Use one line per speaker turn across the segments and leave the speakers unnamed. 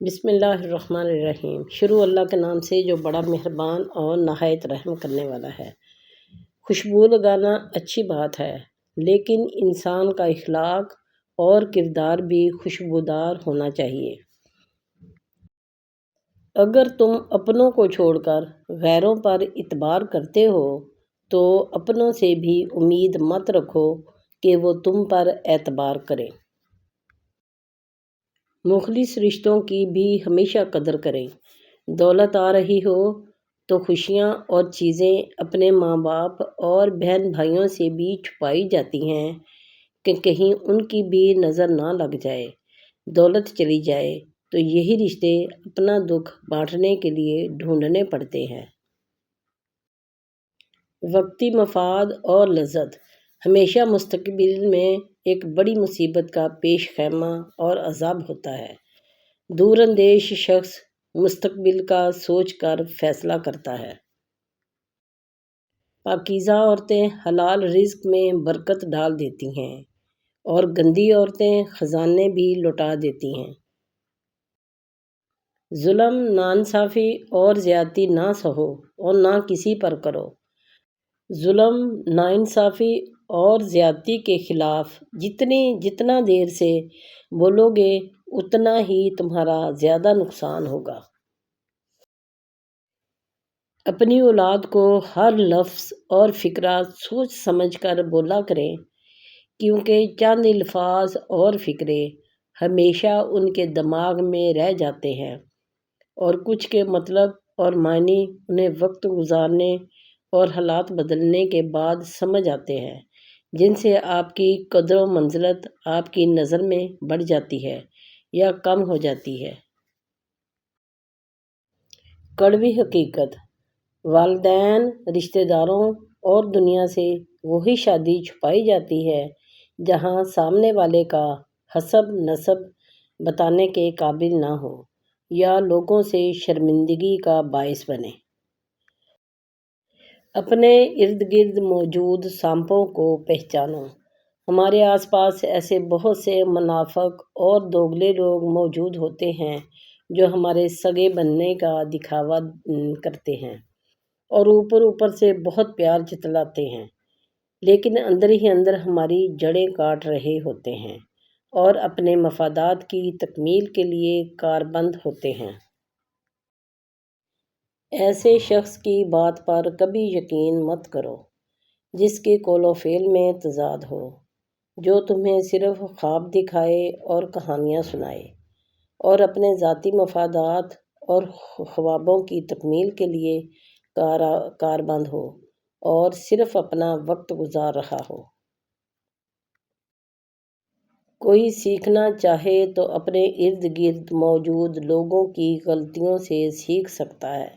بسم اللہ الرحمن الرحیم۔ شروع اللہ کے نام سے جو بڑا مہربان اور نہایت رحم کرنے والا ہے۔ خوشبو لگانا اچھی بات ہے، لیکن انسان کا اخلاق اور کردار بھی خوشبودار ہونا چاہیے۔ اگر تم اپنوں کو چھوڑ کر غیروں پر اعتبار کرتے ہو تو اپنوں سے بھی امید مت رکھو کہ وہ تم پر اعتبار کریں۔ مخلص رشتوں کی بھی ہمیشہ قدر کریں۔ دولت آ رہی ہو تو خوشیاں اور چیزیں اپنے ماں باپ اور بہن بھائیوں سے بھی چھپائی جاتی ہیں کہ کہیں ان کی بھی نظر نہ لگ جائے۔ دولت چلی جائے تو یہی رشتے اپنا دکھ بانٹنے کے لیے ڈھونڈنے پڑتے ہیں۔ وقتی مفاد اور لذت ہمیشہ مستقبل میں ایک بڑی مصیبت کا پیش خیمہ اور عذاب ہوتا ہے۔ دور اندیش شخص مستقبل کا سوچ کر فیصلہ کرتا ہے۔ پاکیزہ عورتیں حلال رزق میں برکت ڈال دیتی ہیں اور گندی عورتیں خزانے بھی لوٹا دیتی ہیں۔ ظلم، ناانصافی اور زیادتی نہ سہو اور نہ کسی پر کرو۔ ظلم، ناانصافی اور زیادتی کے خلاف جتنا دیر سے بولو گے اتنا ہی تمہارا زیادہ نقصان ہوگا۔ اپنی اولاد کو ہر لفظ اور فقرہ سوچ سمجھ کر بولا کریں، کیونکہ چند الفاظ اور فقرے ہمیشہ ان کے دماغ میں رہ جاتے ہیں اور کچھ کے مطلب اور معنی انہیں وقت گزارنے اور حالات بدلنے کے بعد سمجھ آتے ہیں، جن سے آپ کی قدر و منزلت آپ کی نظر میں بڑھ جاتی ہے یا کم ہو جاتی ہے۔ کڑوی حقیقت: والدین، رشتہ داروں اور دنیا سے وہی شادی چھپائی جاتی ہے جہاں سامنے والے کا حسب نسب بتانے کے قابل نہ ہو یا لوگوں سے شرمندگی کا باعث بنے۔ اپنے ارد گرد موجود سانپوں کو پہچانو۔ ہمارے آس پاس ایسے بہت سے منافق اور دوغلے لوگ موجود ہوتے ہیں جو ہمارے سگے بننے کا دکھاوا کرتے ہیں اور اوپر سے بہت پیار جتلاتے ہیں، لیکن اندر ہی اندر ہماری جڑیں کاٹ رہے ہوتے ہیں اور اپنے مفادات کی تکمیل کے لیے کاربند ہوتے ہیں۔ ایسے شخص کی بات پر کبھی یقین مت کرو جس کے قول و فعل میں تضاد ہو، جو تمہیں صرف خواب دکھائے اور کہانیاں سنائے اور اپنے ذاتی مفادات اور خوابوں کی تکمیل کے لیے کاربند ہو اور صرف اپنا وقت گزار رہا ہو۔ کوئی سیکھنا چاہے تو اپنے ارد گرد موجود لوگوں کی غلطیوں سے سیکھ سکتا ہے،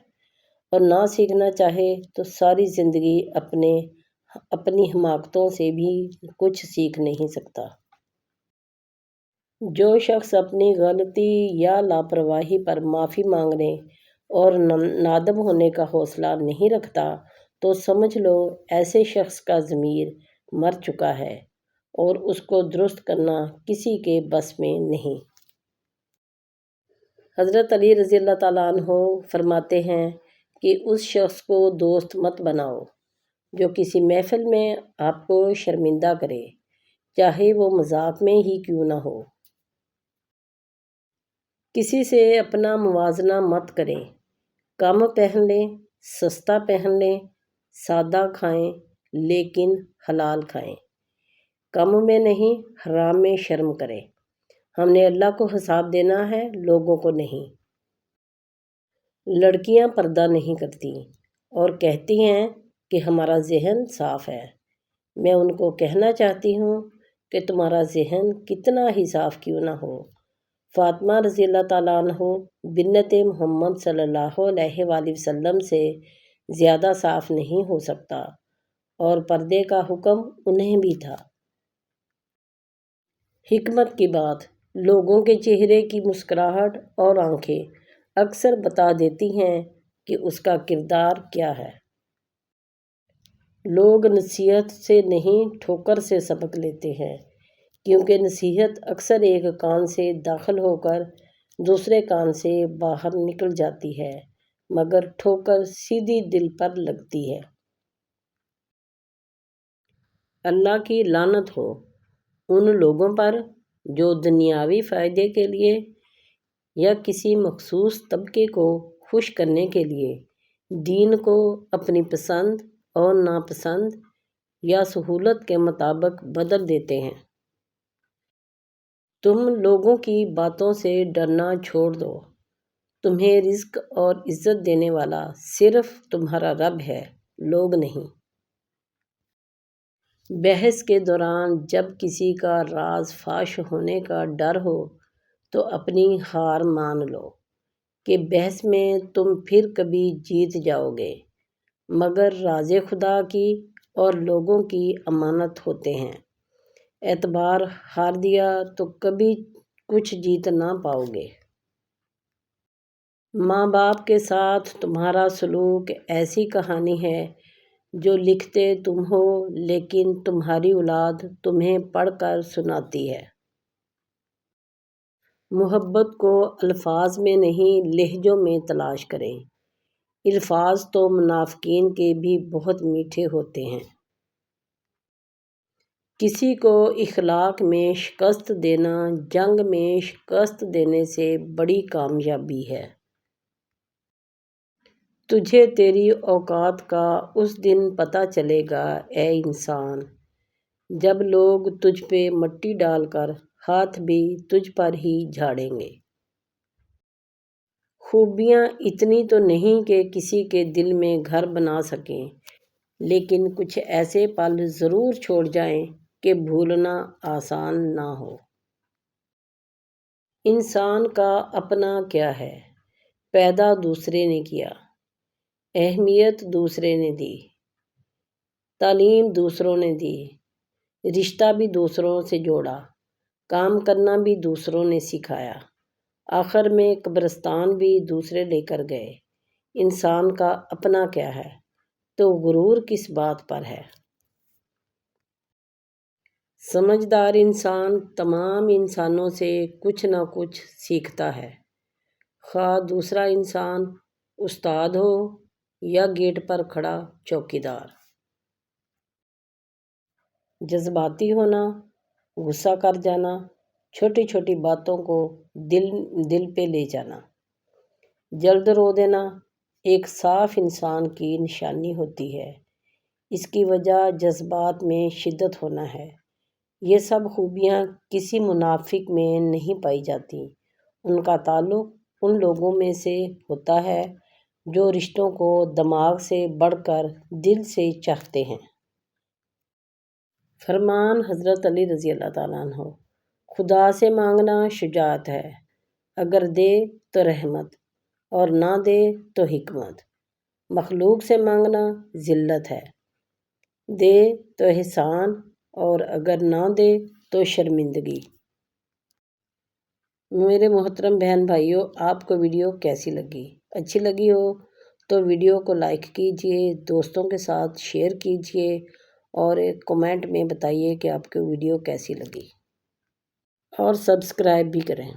اور نہ سیکھنا چاہے تو ساری زندگی اپنی حماقتوں سے بھی کچھ سیکھ نہیں سکتا۔ جو شخص اپنی غلطی یا لاپرواہی پر معافی مانگنے اور نادم ہونے کا حوصلہ نہیں رکھتا تو سمجھ لو ایسے شخص کا ضمیر مر چکا ہے اور اس کو درست کرنا کسی کے بس میں نہیں۔ حضرت علی رضی اللہ تعالیٰ عنہ فرماتے ہیں کہ اس شخص کو دوست مت بناؤ جو کسی محفل میں آپ کو شرمندہ کرے، چاہے وہ مذاق میں ہی کیوں نہ ہو۔ کسی سے اپنا موازنہ مت کریں۔ کم پہن لیں، سستا پہن لیں، سادہ کھائیں لیکن حلال کھائیں۔ کم میں نہیں، حرام میں شرم کریں۔ ہم نے اللہ کو حساب دینا ہے، لوگوں کو نہیں۔ لڑکیاں پردہ نہیں کرتی اور کہتی ہیں کہ ہمارا ذہن صاف ہے۔ میں ان کو کہنا چاہتی ہوں کہ تمہارا ذہن کتنا ہی صاف کیوں نہ ہو، فاطمہ رضی اللہ تعالیٰ عنہ بنت محمد صلی اللہ علیہ وآلہ وسلم سے زیادہ صاف نہیں ہو سکتا، اور پردے کا حکم انہیں بھی تھا۔ حکمت کی بات: لوگوں کے چہرے کی مسکراہٹ اور آنکھیں اکثر بتا دیتی ہیں کہ اس کا کردار کیا ہے۔ لوگ نصیحت سے نہیں ٹھوکر سے سبق لیتے ہیں، کیونکہ نصیحت اکثر ایک کان سے داخل ہو کر دوسرے کان سے باہر نکل جاتی ہے مگر ٹھوکر سیدھی دل پر لگتی ہے۔ اللہ کی لعنت ہو ان لوگوں پر جو دنیاوی فائدے کے لیے یا کسی مخصوص طبقے کو خوش کرنے کے لیے دین کو اپنی پسند اور ناپسند یا سہولت کے مطابق بدل دیتے ہیں۔ تم لوگوں کی باتوں سے ڈرنا چھوڑ دو، تمہیں رزق اور عزت دینے والا صرف تمہارا رب ہے، لوگ نہیں۔ بحث کے دوران جب کسی کا راز فاش ہونے کا ڈر ہو تو اپنی ہار مان لو کہ بحث میں تم پھر کبھی جیت جاؤ گے، مگر راز خدا کی اور لوگوں کی امانت ہوتے ہیں۔ اعتبار ہار دیا تو کبھی کچھ جیت نہ پاؤ گے۔ ماں باپ کے ساتھ تمہارا سلوک ایسی کہانی ہے جو لکھتے تم ہو لیکن تمہاری اولاد تمہیں پڑھ کر سناتی ہے۔ محبت کو الفاظ میں نہیں لہجوں میں تلاش کریں، الفاظ تو منافقین کے بھی بہت میٹھے ہوتے ہیں۔ کسی کو اخلاق میں شکست دینا جنگ میں شکست دینے سے بڑی کامیابی ہے۔ تجھے تیری اوقات کا اس دن پتہ چلے گا اے انسان، جب لوگ تجھ پہ مٹی ڈال کر ہاتھ بھی تجھ پر ہی جھاڑیں گے۔ خوبیاں اتنی تو نہیں کہ کسی کے دل میں گھر بنا سکیں، لیکن کچھ ایسے پل ضرور چھوڑ جائیں کہ بھولنا آسان نہ ہو۔ انسان کا اپنا کیا ہے؟ پیدا دوسرے نے کیا، اہمیت دوسرے نے دی، تعلیم دوسروں نے دی، رشتہ بھی دوسروں سے جوڑا، کام کرنا بھی دوسروں نے سکھایا، آخر میں قبرستان بھی دوسرے لے کر گئے۔ انسان کا اپنا کیا ہے تو غرور کس بات پر ہے؟ سمجھدار انسان تمام انسانوں سے کچھ نہ کچھ سیکھتا ہے، خواہ دوسرا انسان استاد ہو یا گیٹ پر کھڑا چوکیدار۔ جذباتی ہونا، غصہ کر جانا، چھوٹی چھوٹی باتوں کو دل پہ لے جانا، جلد رو دینا ایک صاف انسان کی نشانی ہوتی ہے۔ اس کی وجہ جذبات میں شدت ہونا ہے۔ یہ سب خوبیاں کسی منافق میں نہیں پائی جاتی۔ ان کا تعلق ان لوگوں میں سے ہوتا ہے جو رشتوں کو دماغ سے بڑھ کر دل سے چاہتے ہیں۔ فرمان حضرت علی رضی اللہ تعالیٰ عنہ: خدا سے مانگنا شجاعت ہے، اگر دے تو رحمت اور نہ دے تو حکمت۔ مخلوق سے مانگنا ذلت ہے، دے تو احسان اور اگر نہ دے تو شرمندگی۔ میرے محترم بہن بھائیوں، آپ کو ویڈیو کیسی لگی؟ اچھی لگی ہو تو ویڈیو کو لائک کیجئے، دوستوں کے ساتھ شیئر کیجئے اور ایک کمنٹ میں بتائیے کہ آپ کو ویڈیو کیسی لگی، اور سبسکرائب بھی کریں۔